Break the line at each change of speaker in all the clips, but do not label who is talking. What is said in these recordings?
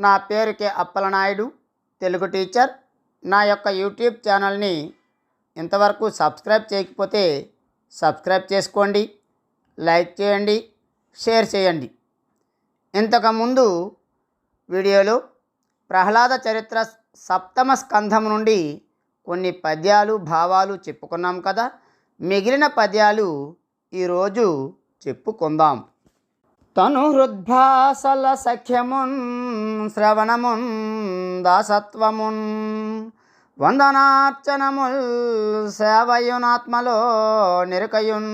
నా పేరు K Appalanaidu, Telugu teacher. నా యొక్క యూట్యూబ్ ఛానల్ని ఇంతవరకు సబ్స్క్రైబ్ చేయకపోతే సబ్స్క్రైబ్ చేసుకోండి, లైక్ చేయండి, షేర్ చేయండి. ఇంతకుముందు వీడియోలో ప్రహ్లాద చరిత్ర 7వ స్కంధం నుండి కొన్ని పద్యాలు భావాలు చెప్పుకున్నాం కదా. మిగిలిన పద్యాలు ఈరోజు చెప్పుకుందాం. తను హృద్భాసల సఖ్యమున్ శ్రవణమున్ దాసత్వమున్ వందనార్చనముల్ సేవయునాత్మలో నిరుకయున్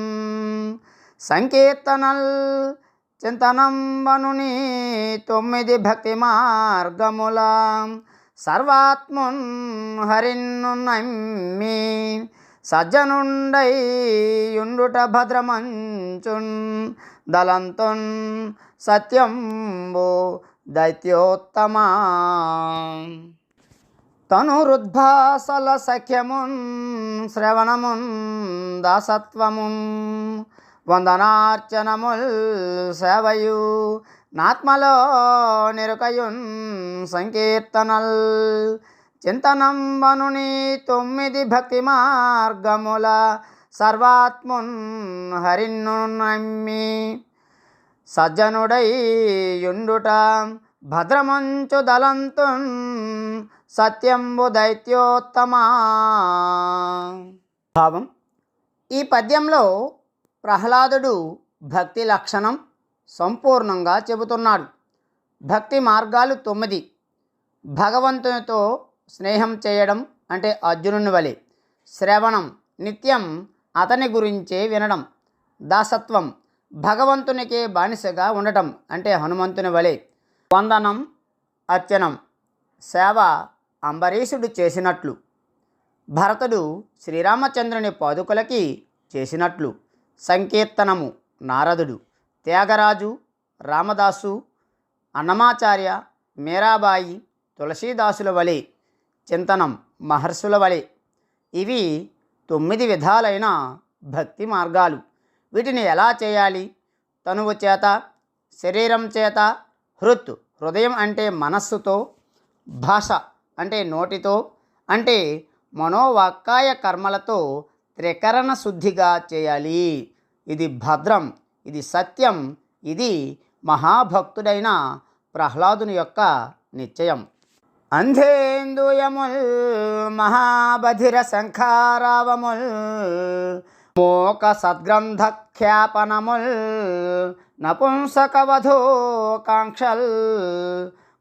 సంకీర్తనల్ చింతనంబనుని 9 భక్తి మార్గముల సర్వాత్మున్ హరిన్ను నమ్మి సజ్జనుండై యుండుట భద్రమంచున్ దళంతున్ సత్యంబు దైత్యోత్తమా. తను రుద్భాసల సఖ్యమున్ శ్రవణమున్ దాసత్వమున్ వందనార్చనముల్ సేవయు నాత్మలో నిరుకయున్ సంకీర్తనల్ చింతనంబనుని 9 భక్తి మార్గముల సర్వాత్మున్ హరిన్ను నమ్మి సజ్జనుడై యుండుట భద్రమంచు దళంతున్ సత్యంబు దైత్యోత్తమా. భావం: ఈ పద్యంలో ప్రహ్లాదుడు భక్తి లక్షణం సంపూర్ణంగా చెబుతున్నాడు. భక్తి మార్గాలు 9. భగవంతునితో స్నేహం చేయడం అంటే అర్జునుని వలె. శ్రవణం, నిత్యం అతని గురించే వినడం. దాసత్వం, భగవంతునికే బానిసగా ఉండటం అంటే హనుమంతుని వలె. వందనం, అర్చనం, సేవ అంబరీషుడు చేసినట్లు, భరతుడు శ్రీరామచంద్రుని పాదుకలకి చేసినట్లు. సంకీర్తనము నారదుడు, త్యాగరాజు, రామదాసు, అన్నమాచార్య, మీరాబాయి, తులసీదాసుల వలె. చింతనం మహర్షుల వలె. ఇవి 9 విధాలైన భక్తి మార్గాలు. వీటిని ఎలా చేయాలి? తనువు చేత, శరీరం చేత, హృదయం అంటే మనస్సుతో, భాష అంటే నోటితో, అంటే మనోవాక్కాయ కర్మలతో త్రికరణ శుద్ధిగా చేయాలి. ఇది భద్రం, ఇది సత్యం, ఇది మహాభక్తుడైన ప్రహ్లాదుని యొక్క నిశ్చయం. అంధేందుయముల్ మహాబధిర శంఖారావముల్ మోక సద్గ్రంథ ఖ్యాపనముల్ నపుంసకవధో కాంక్షల్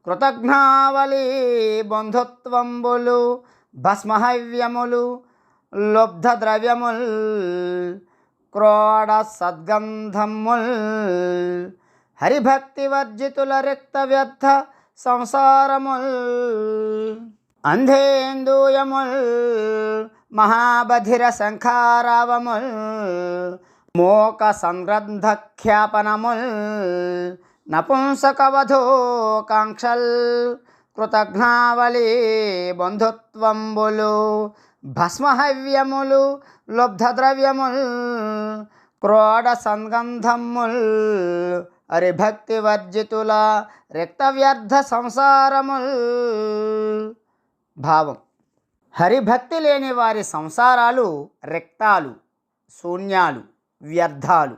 కృతజ్ఞావళి బంధుత్వంబులు భస్మహవ్యములు లబ్ధ ద్రవ్యముల్ క్రోడ సద్గంధముల్ హరిభక్తి వర్జితుల రిక్త వ్యర్థ సంసారముల్. అంధేందూయముల్ మహాబధిర శంఖారావముల్ మోక సంగ్రంథ ఖ్యాపనముల్ నపుంసకవధో కాంక్షల్ కృతజ్ఞావళి బంధుత్వంబులు భస్మహవ్యములు లబ్ధద్రవ్యముల్ క్రోడ సంగంధముల్ హరిభక్తి వర్జితుల రిక్త వ్యర్థ సంసారముల్. భావం: హరిభక్తి లేని వారి సంసారాలు రిక్తాలు, శూన్యాలు, వ్యర్థాలు.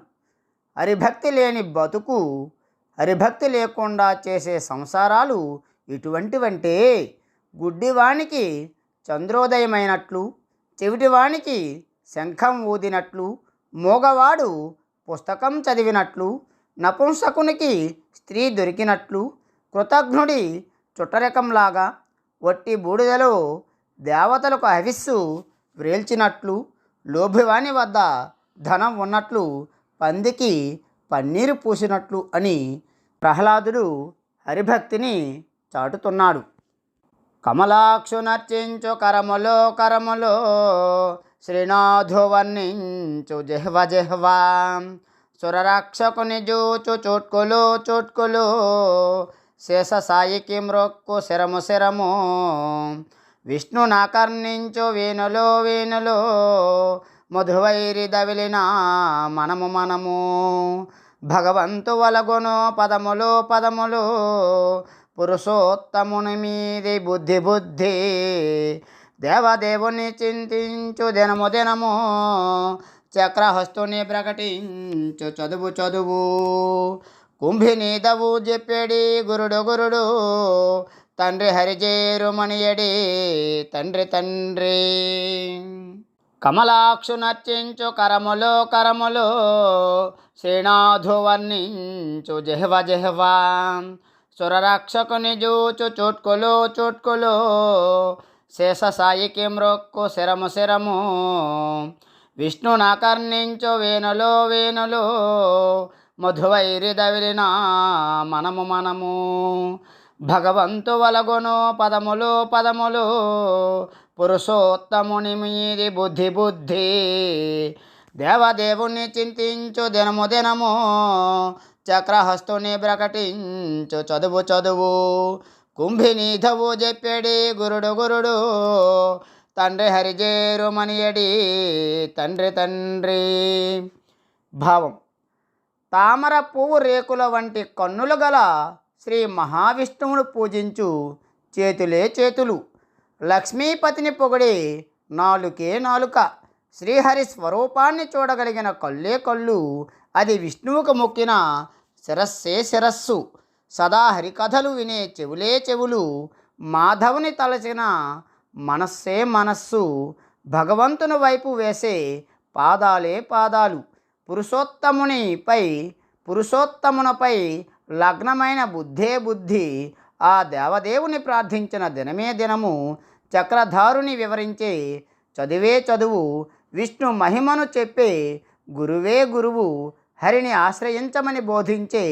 హరిభక్తి లేని బతుకు, హరిభక్తి లేకుండా చేసే సంసారాలు ఇటువంటివంటే గుడ్డివానికి చంద్రోదయమైనట్లు, చెవిటివానికి శంఖం ఊదినట్లు, మోగవాడు పుస్తకం చదివినట్లు, నపుంసకునికి స్త్రీ దొరికినట్లు, కృతజ్ఞుడి చుట్టరికంలాగా, వట్టి బూడిదలో దేవతలకు హవిస్సు వ్రేల్చినట్లు, లోభివాని వద్ద ధనం ఉన్నట్లు, పందికి పన్నీరు పూసినట్లు అని ప్రహ్లాదుడు హరిభక్తిని చాటుతున్నాడు. కమలాక్షు నర్చించు కరములో కరములో శ్రీనాథు వర్ణించు జిహ్వ జిహ్వా సురరక్షకుని జూచు చోట్కులు చోట్కులు శేష సాయికి మ్రొక్కు శరము శరము విష్ణు నాకర్ణించు వేణులో వేణులో మధువైరి దవిలిన మనము మనము భగవంతు వలగును పదములు పదములు పురుషోత్తముని మీది బుద్ధి బుద్ధి దేవదేవుని చింతించు దినము దినము చక్రహస్తుని ప్రకటించు చదువు చదువు కుంభినీదవు చెప్పేడి గురుడు గురుడు తండ్రి హరిజేరు మణియడి తండ్రి తండ్రి కమలాక్షు నర్చించు కరములో కరములో శ్రీనాథు వర్ణించు జహ్వ జహ్వ సురరక్షకుని జూచు చోట్కులు చోట్కులు శేషసాయికి మ్రొక్కు శరము శరము విష్ణునాకర్ణించు వేణులో వేణులు మధువైరి దవిలిన మనము మనము భగవంతు వలగొను పదములు పదములు పురుషోత్తముని మీది బుద్ధి బుద్ధి దేవదేవుని చింతించు దినము దినము చక్రహస్తుని ప్రకటించు చదువు చదువు కుంభినీధవు చెప్పేడి గురుడు గురుడు తండ్రి హరిజేరు మణియడి తండ్రి తండ్రి. భావం: తామర పువ్వు రేకుల వంటి కన్నులు గల శ్రీ మహావిష్ణువును పూజించు చేతులే చేతులు, లక్ష్మీపతిని పొగిడే నాలుకే నాలుక, శ్రీహరి స్వరూపాన్ని చూడగలిగిన కళ్ళే కళ్ళు, అది విష్ణువుకు మొక్కిన శిరస్సే శిరస్సు, సదా హరికథలు వినే చెవులే చెవులు, మాధవుని తలచిన మనస్సే మనస్సు, భగవంతుని వైపు వేసే పాదాలే పాదాలు, పురుషోత్తమునిపై లగ్నమైన బుద్ధే బుద్ధి, ఆ దేవదేవుని ప్రార్థించిన దినమే దినము, చక్రధారుని వివరించే చదువే చదువు, విష్ణు మహిమను చెప్పే గురువే గురువు, హరిని ఆశ్రయించమని బోధించే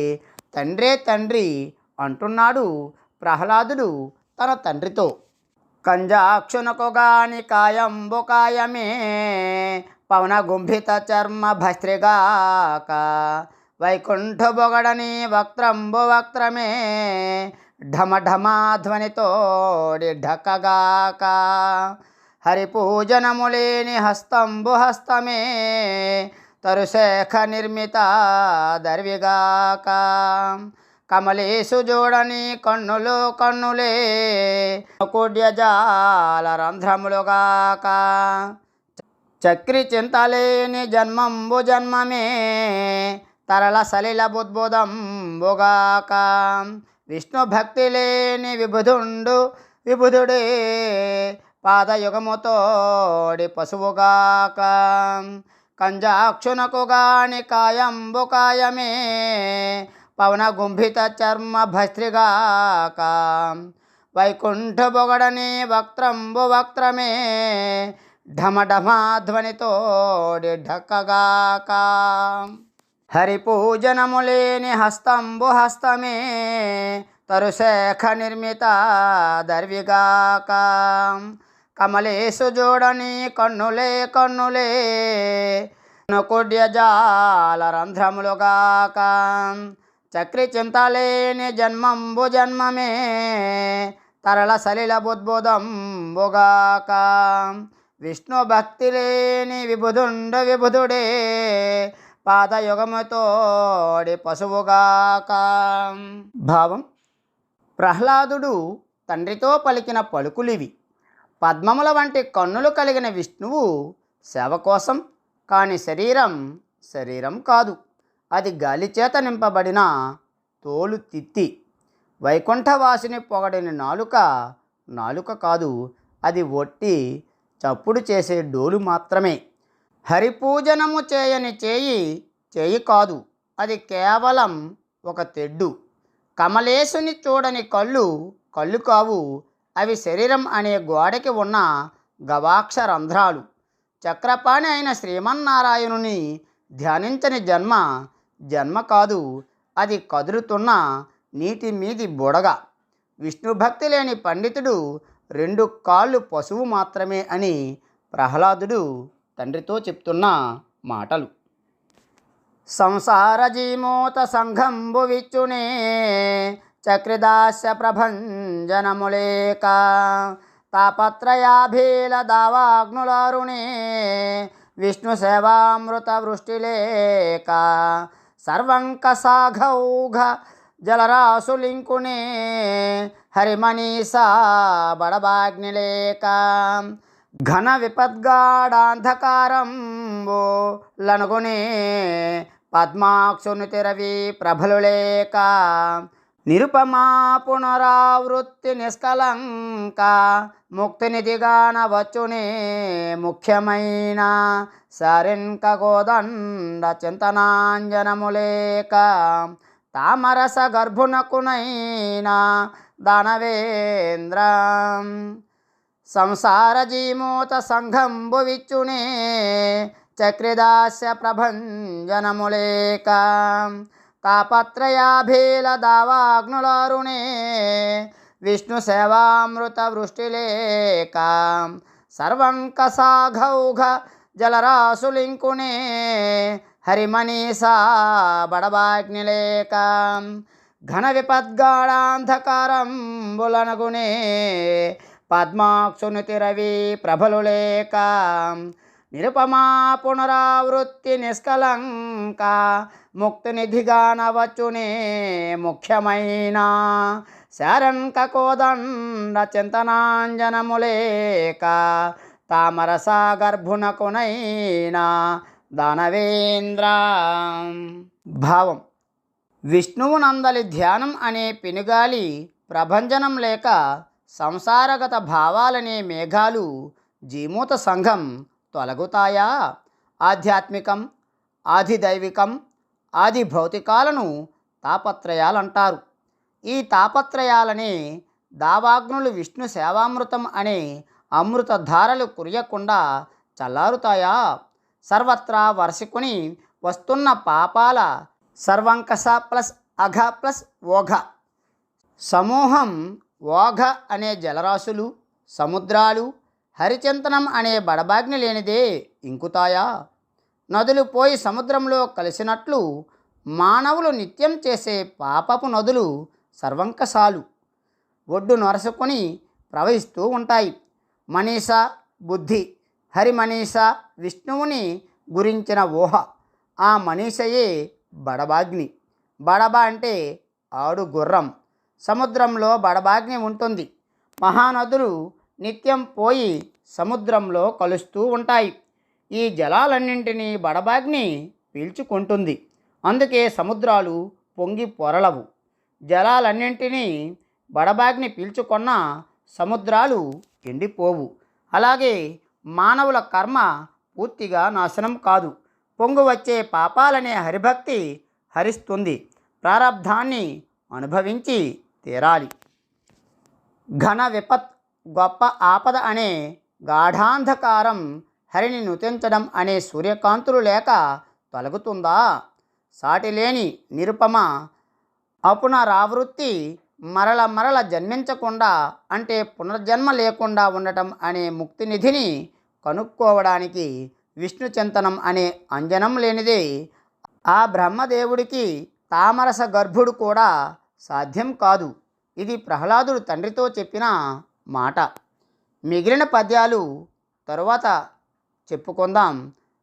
తండ్రే తండ్రి అంటున్నాడు ప్రహ్లాదుడు తన తండ్రితో. కంజాక్షునకు గాని కాయంబు కాయమే పవనగుంభిత చర్మ భస్త్రిగాక, వైకుంఠ బొగడని వక్త్రంబు వక్త్రమే ఢమఢమాధ్వనితోడి ఢకగాక, హరిపూజనములేని హస్తంబు హస్తమే తరుశేఖ నిర్మిత దర్విగాక, కమలేసు జోడని కన్నులు కన్నులే కుడ్యజాల రంధ్రములుగాక, చక్రి చింతలేని జన్మంబు జన్మమే తరళ సలిల బుద్బుదంబుగాక, విష్ణు భక్తి లేని విబుధుడే పాదయుగముతోడి పశువుగాక, కంజాక్షునకు గాని కాయంబు కాయమే పవనగుంభిత చర్మ భస్త్రిగాక, వైకుంఠ బొగడని వక్త్రంబు వక్త్రమే ఢమఢమాధ్వనితోడి ఢక్కగాక, హరిపూజనములేని హస్తంబు హస్తమే తరుశేఖ నిర్మిత దర్విగాక, కమలేసు జోడని కన్నులే కన్నులే కుడ్యజాల రంధ్రములుగాక, చక్రి చింతలేని జన్మంబు జన్మమే తరళ సలిల బుద్బుదంబుగాక, విష్ణు భక్తి లేని విబుధుడే పాదయుగముతోడి పశువుగాక. భావం: ప్రహ్లాదుడు తండ్రితో పలికిన పలుకులివి. పద్మముల వంటి కన్నులు కలిగిన విష్ణువు సేవ కోసం, కాని శరీరం కాదు, అది గాలిచేత నింపబడిన తోలు తిత్తి. వైకుంఠవాసిని పొగడిన నాలుక కాదు, అది ఒట్టి చప్పుడు చేసే డోలు మాత్రమే. హరిపూజనము చేయని చేయి కాదు, అది కేవలం ఒక తెడ్డు. కమలేశుని చూడని కళ్ళు కావు, అవి శరీరం అనే గోడకి ఉన్న గవాక్ష రంధ్రాలు. చక్రపాణి అయిన శ్రీమన్నారాయణుని ధ్యానించని జన్మ కాదు, అది కదులుతున్న నీటి మీది బుడగ. విష్ణుభక్తి లేని పండితుడు 2 కాళ్ళు పశువు మాత్రమే అని ప్రహ్లాదుడు తండ్రితో చెప్తున్న మాటలు. సంసార జీమూత సంఘంబు విచ్చునే చక్రదాస్య ప్రభంజనములేక, తాపత్రయాభీల దావాగ్నులారుణే విష్ణు సేవామృత వృష్టిలేక, సర్వంక సాఘౌఘ జలరాసులింకునే హరిమనీసా బడబాగ్నిలేక ఘన విపద్గాఢాంధకారంబు లనుగునే పద్మాక్షుని తెరవి ప్రభలు లేక నిరుపమా పునరావృత్తి నిష్కలంక ముక్తినిధిగాన వచ్చునే ముఖ్యమైన సరింక కోదండ చింతనాంజనము లేక తామరస గర్భునకునైనా దానవేంద్ర సంసార జీమూత సంఘంబు విచ్చునే చక్రదాస్య ప్రభంజనము లేక తాపత్రయాభీల దావాగ్నులారుణే విష్ణు సేవామృత వృష్టి లేక సర్వంక సాఘౌఘ జలరాసులింకునే హరిమనీసా బడబాగ్ని లేక ఘన విపద్గాఢాంధకారంబులనగునే పద్మాక్షుని తిరవి ప్రభలు లేక నిరుపమా పునరావృత్తి నిష్కలంక ముక్తినిధిగాన వచ్చునే ముఖ్యమైన శారంక కోదండ చింతనాంజనము లేక తామరస గర్భునకునైనా దానవేంద్ర. భావం: విష్ణువు నందలి ధ్యానం అనే పెనుగాలి ప్రభంజనం లేక సంసారగత భావాలనే మేఘాలు జీమూత సంఘం తొలగుతాయా? ఆధ్యాత్మికం, ఆదిదైవికం, ఆది భౌతికాలను తాపత్రయాలంటారు. ఈ తాపత్రయాలనే దావాగ్నులు విష్ణు సేవామృతం అనే అమృతధారలు కురియకుండా చల్లారుతాయా? సర్వత్రా వర్షికుని వస్తున్న పాపాల సర్వంకస ప్లస్ అఘ ప్లస్ ఓఘ సమూహం ఓఘ అనే జలరాశులు, సముద్రాలు హరిచింతనం అనే బడబాగ్ని లేనిదే ఇంకుతాయా? నదులు పోయి సముద్రంలో కలిసినట్లు మానవులు నిత్యం చేసే పాపపు నదులు సర్వంకసాలు ఒడ్డు నొరసుకొని ప్రవహిస్తూ ఉంటాయి. మనీష బుద్ధి, హరిమనీష విష్ణువుని గురించిన ఊహ. ఆ మనీషయే బడబాగ్ని. బడబ అంటే ఆడు గుర్రం. సముద్రంలో బడబాగ్ని ఉంటుంది. మహానదులు నిత్యం పోయి సముద్రంలో కలుస్తూ ఉంటాయి. ఈ జలాలన్నింటినీ బడబాగ్ని పీల్చుకుంటుంది. అందుకే సముద్రాలు పొంగి పొరలవు. జలాలన్నింటినీ బడబాగ్ని పీల్చుకున్న సముద్రాలు ఎండిపోవు. అలాగే మానవుల కర్మ పూర్తిగా నాశనం కాదు. పొంగు వచ్చే పాపాలనే హరిభక్తి హరిస్తుంది. ప్రారబ్ధాన్ని అనుభవించి తీరాలి. ఘన విపత్ గొప్ప ఆపద అనే గాఢాంధకారం హరిని నుతించడం అనే సూర్యకాంతులు లేక తొలగుతుందా? సాటిలేని నిరుపమ అపునరావృత్తి మరల మరల జన్మించకుండా అంటే పునర్జన్మ లేకుండా ఉండటం అనే ముక్తినిధిని కనుక్కోవడానికి విష్ణు చింతనం అనే అంజనం లేనిదే ఆ బ్రహ్మదేవుడికి తామరస గర్భుడు కూడా సాధ్యం కాదు. ఇది ప్రహ్లాదుడు తండ్రితో చెప్పిన మాట. మిగిలిన పద్యాలు తరువాత చెప్పుకుందాం.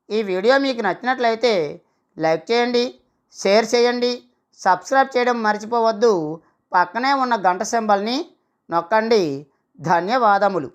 ఈ వీడియో మీకు నచ్చినట్లయితే లైక్ చేయండి, షేర్ చేయండి, సబ్స్క్రైబ్ చేయడం మర్చిపోవద్దు. పక్కనే ఉన్న గంట సింబల్ని నొక్కండి. ధన్యవాదములు.